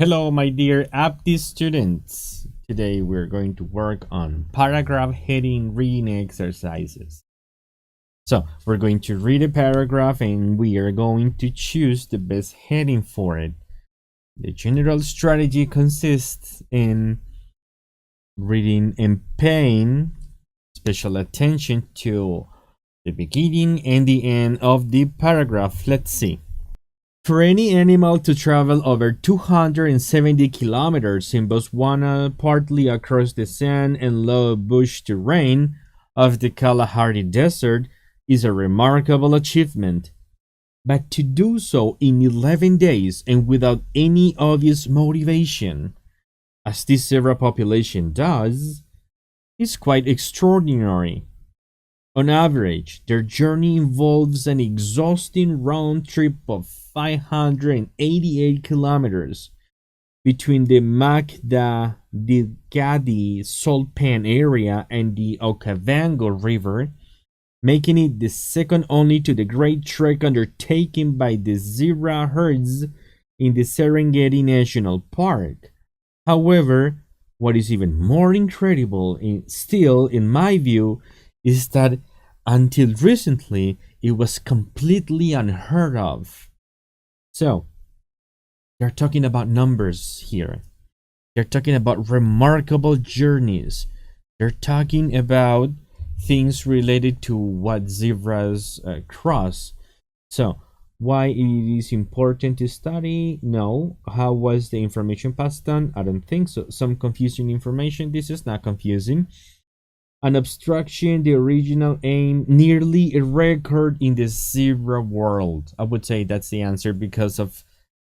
Hello, my dear Aptis students. Today we're going to work on paragraph heading reading exercises. So we're going to read a paragraph and we are going to choose the best heading for it. The general strategy consists in reading and paying special attention to the beginning and the end of the paragraph. Let's see. For any animal to travel over 270 kilometers in Botswana, partly across the sand and low bush terrain of the Kalahari Desert, is a remarkable achievement. But to do so in 11 days and without any obvious motivation, as this zebra population does, is quite extraordinary. On average, their journey involves an exhausting round trip of 588 kilometers between the Makgadikgadi salt pan area and the Okavango River, making it the second only to the great trek undertaken by the zebra herds in the Serengeti National Park. However, what is even more incredible, still in my view, is that until recently it was completely unheard of. So, they're talking about numbers here. They're talking about remarkable journeys. They're talking about things related to what zebras cross. So, why it is important to study? No. How was the information passed on? I don't think so. Some confusing information. This is not confusing. An obstruction, the original aim, nearly a record in the zebra world. I would say that's the answer because of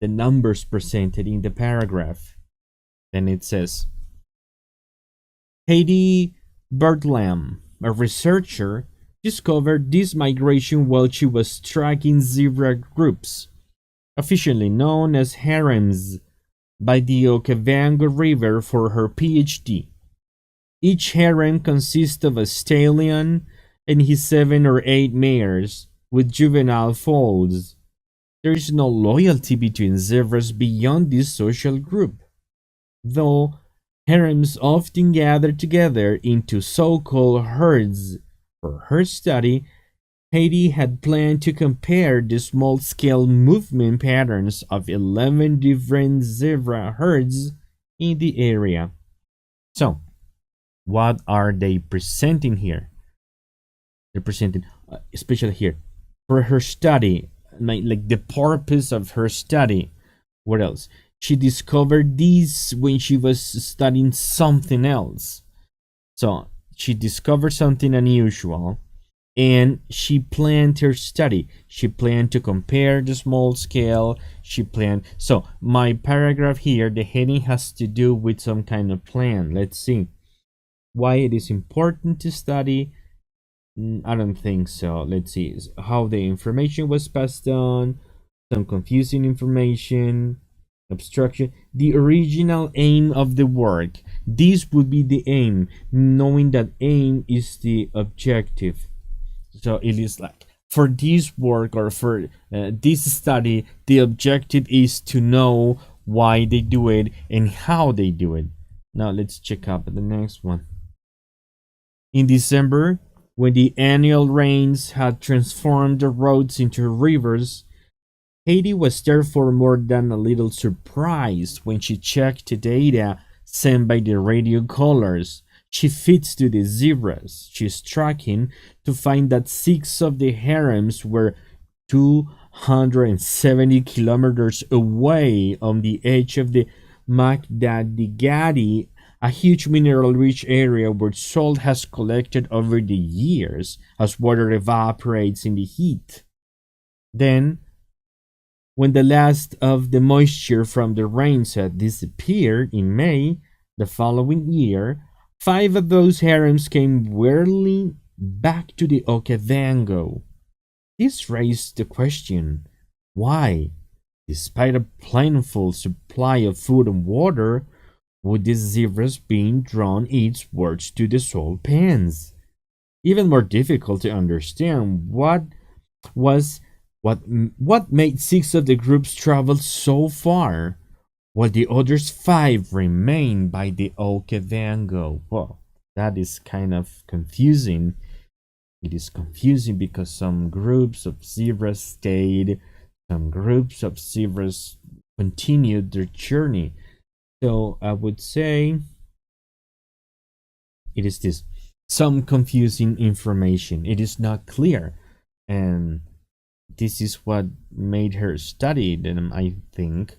the numbers presented in the paragraph. Then it says, Heidi Bertlam, a researcher, discovered this migration while she was tracking zebra groups, officially known as harems, by the Okavango River for her PhD. Each harem consists of a stallion and his 7 or 8 mares with juvenile foals. There is no loyalty between zebras beyond this social group, though harems often gather together into so-called herds. For her study, Heidi had planned to compare the small-scale movement patterns of 11 different zebra herds in the area. So, what are they presenting here? They're presenting, especially here, for her study, like the purpose of her study. What else? She discovered this when she was studying something else. So she discovered something unusual and she planned her study. She planned to compare the small scale. She planned. So my paragraph here, the heading has to do with some kind of plan. Let's see. Why it is important to study? I don't think so. Let's see how the information was passed on, some confusing information, obstruction, the original aim of the work. This would be the aim, knowing that aim is the objective. So it is like for this work or for this study, the objective is to know why they do it and how they do it. Now let's check out the next one. In December, when the annual rains had transformed the roads into rivers, Heidi was therefore more than a little surprised when she checked the data sent by the radio callers she feeds to the zebras she's tracking to find that 6 of the harems were 270 kilometers away on the edge of the Makgadikgadi, a huge mineral-rich area where salt has collected over the years as water evaporates in the heat. Then, when the last of the moisture from the rains had disappeared in May the following year, 5 of those harems came whirling back to the Okavango. This raised the question, why, despite a plentiful supply of food and water, would these zebras being drawn eastwards to the salt pans? Even more difficult to understand what made 6 of the groups travel so far. while the others 5 remain by the Okavango. Well, that is kind of confusing. It is confusing because some groups of zebras stayed, some groups of zebras continued their journey. So I would say it is this some confusing information. It is not clear. And this is what made her study them, I think.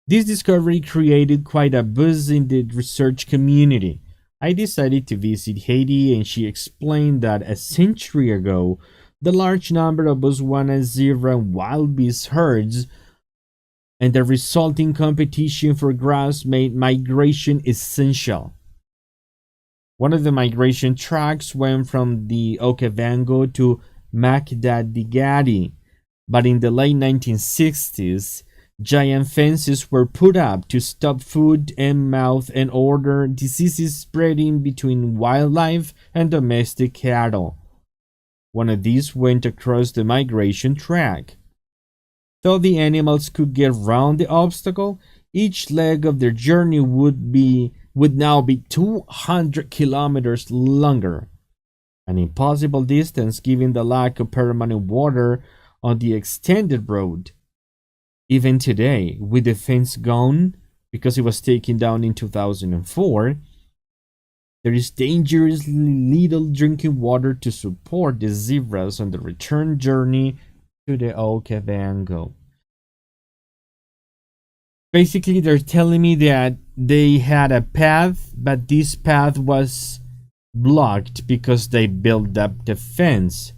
This discovery created quite a buzz in the research community. I decided to visit Haiti, and she explained that a century ago, the large number of Botswana zebra and wildebeest herds and the resulting competition for grass made migration essential. One of the migration tracks went from the Okavango to Makdadigadi, but in the late 1960s, giant fences were put up to stop foot and mouth and order diseases spreading between wildlife and domestic cattle. One of these went across the migration track. Though the animals could get round the obstacle, each leg of their journey would now be 200 kilometers longer. An impossible distance given the lack of permanent water on the extended road. Even today, with the fence gone, because it was taken down in 2004, there is dangerously little drinking water to support the zebras on the return journey to the Okavango. Basically, they're telling me that they had a path, but this path was blocked because they built up the fence.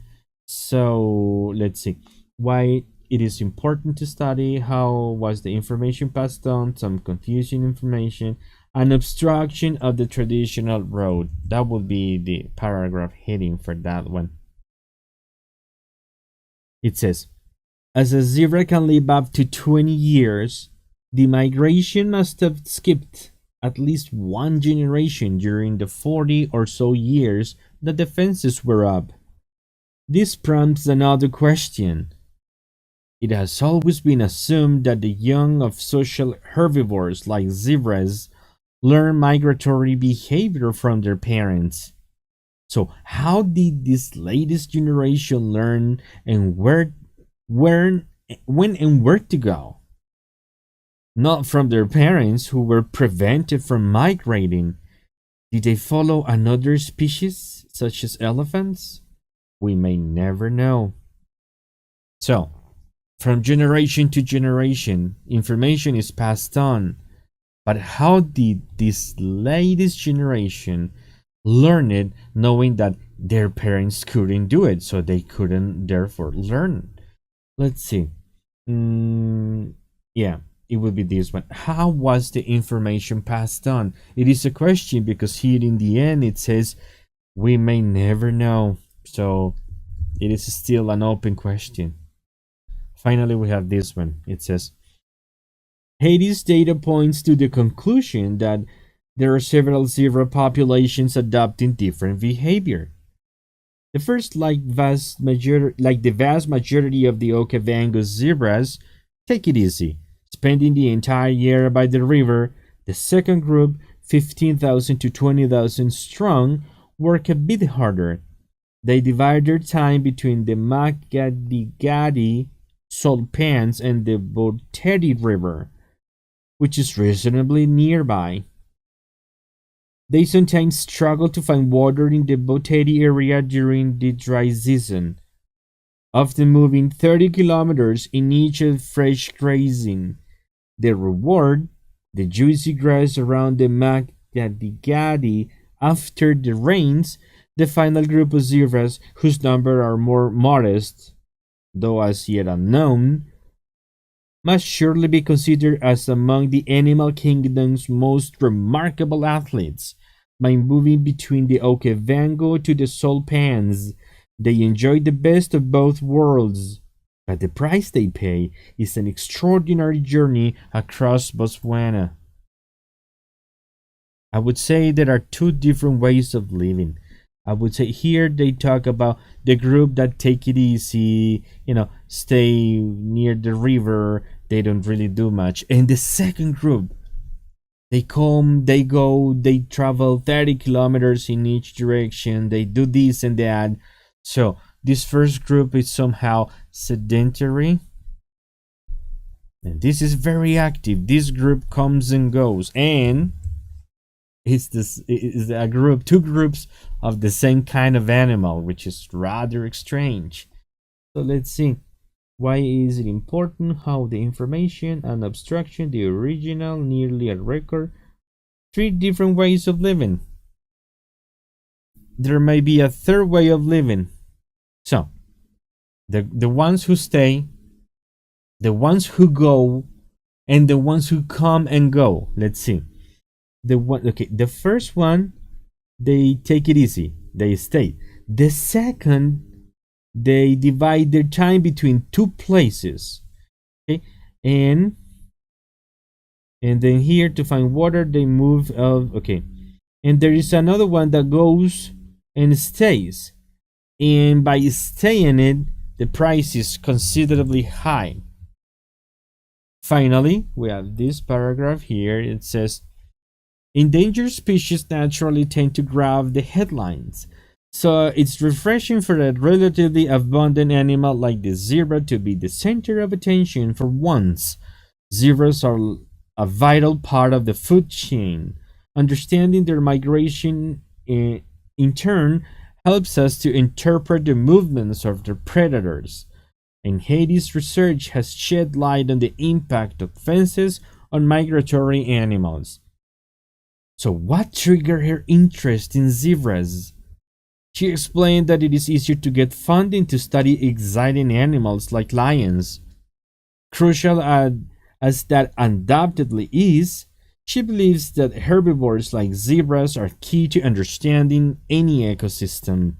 So let's see why it is important to study how was the information passed on, some confusing information, an obstruction of the traditional road. That would be the paragraph heading for that one. It says, as a zebra can live up to 20 years, the migration must have skipped at least one generation during the 40 or so years that the fences were up. This prompts another question. It has always been assumed that the young of social herbivores like zebras learn migratory behavior from their parents. So how did this latest generation learn and when and where to go? Not from their parents who were prevented from migrating. Did they follow another species, such as elephants? We may never know. So, from generation to generation, information is passed on. But how did this latest generation learn it knowing that their parents couldn't do it, so they couldn't therefore learn? Let's see. Yeah, it would be this one. How was the information passed on? It is a question because here in the end it says we may never know. So it is still an open question. Finally, we have this one. It says Haiti's data points to the conclusion that there are several zebra populations adopting different behavior. The first, like the vast majority of the Okavango zebras, take it easy, spending the entire year by the river. The second group, 15,000 to 20,000 strong, work a bit harder. They divide their time between the Magadigadi salt pans and the Boteti River, which is reasonably nearby. They sometimes struggle to find water in the Boteti area during the dry season, often moving 30 kilometers in each of fresh grazing. The reward, the juicy grass around the Magadigadi after the rains, the final group of zebras whose numbers are more modest, though as yet unknown, must surely be considered as among the animal kingdom's most remarkable athletes. By moving between the Okavango to the salt pans, they enjoy the best of both worlds, but the price they pay is an extraordinary journey across Botswana. I would say there are two different ways of living. I would say here they talk about the group that take it easy, stay near the river, they don't really do much. And the second group, they come, they go, they travel 30 kilometers in each direction, they do this and that. So this first group is somehow sedentary, and this is very active. This group comes and goes, and this is a group, two groups of the same kind of animal, which is rather strange. So let's see. Why is it important? How the information and abstraction, the original, nearly a record, three different ways of living. There may be a third way of living. So, the ones who stay, the ones who go, and the ones who come and go. Let's see. The first one, they take it easy. They stay. The second, they divide their time between two places. Okay, and then here to find water, they move okay. And there is another one that goes and stays. And by staying it, the price is considerably high. Finally, we have this paragraph here. It says, endangered species naturally tend to grab the headlines. So it's refreshing for a relatively abundant animal like the zebra to be the center of attention for once. Zebras are a vital part of the food chain. Understanding their migration in turn helps us to interpret the movements of their predators. And Haiti's research has shed light on the impact of fences on migratory animals. So what triggered her interest in zebras? She explained that it is easier to get funding to study exciting animals like lions. Crucial as that undoubtedly is, she believes that herbivores like zebras are key to understanding any ecosystem.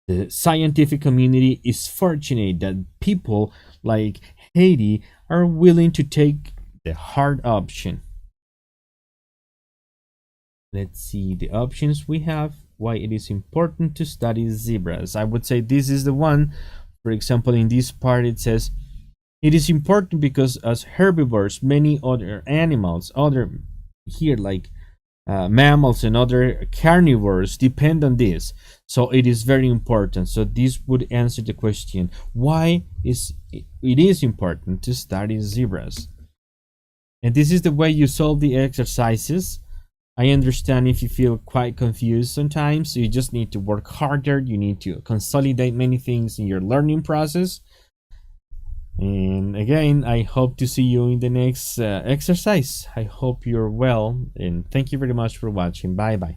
The scientific community is fortunate that people like Haiti are willing to take the hard option. Let's see the options we have. Why it is important to study zebras. I would say this is the one. For example, in this part it says, it is important because as herbivores, many other animals, other here like mammals and other carnivores depend on this. So it is very important. So this would answer the question, why is it is important to study zebras. And this is the way you solve the exercises. I understand if you feel quite confused sometimes, so you just need to work harder. You need to consolidate many things in your learning process. And again, I hope to see you in the next exercise. I hope you're well, and thank you very much for watching. Bye bye.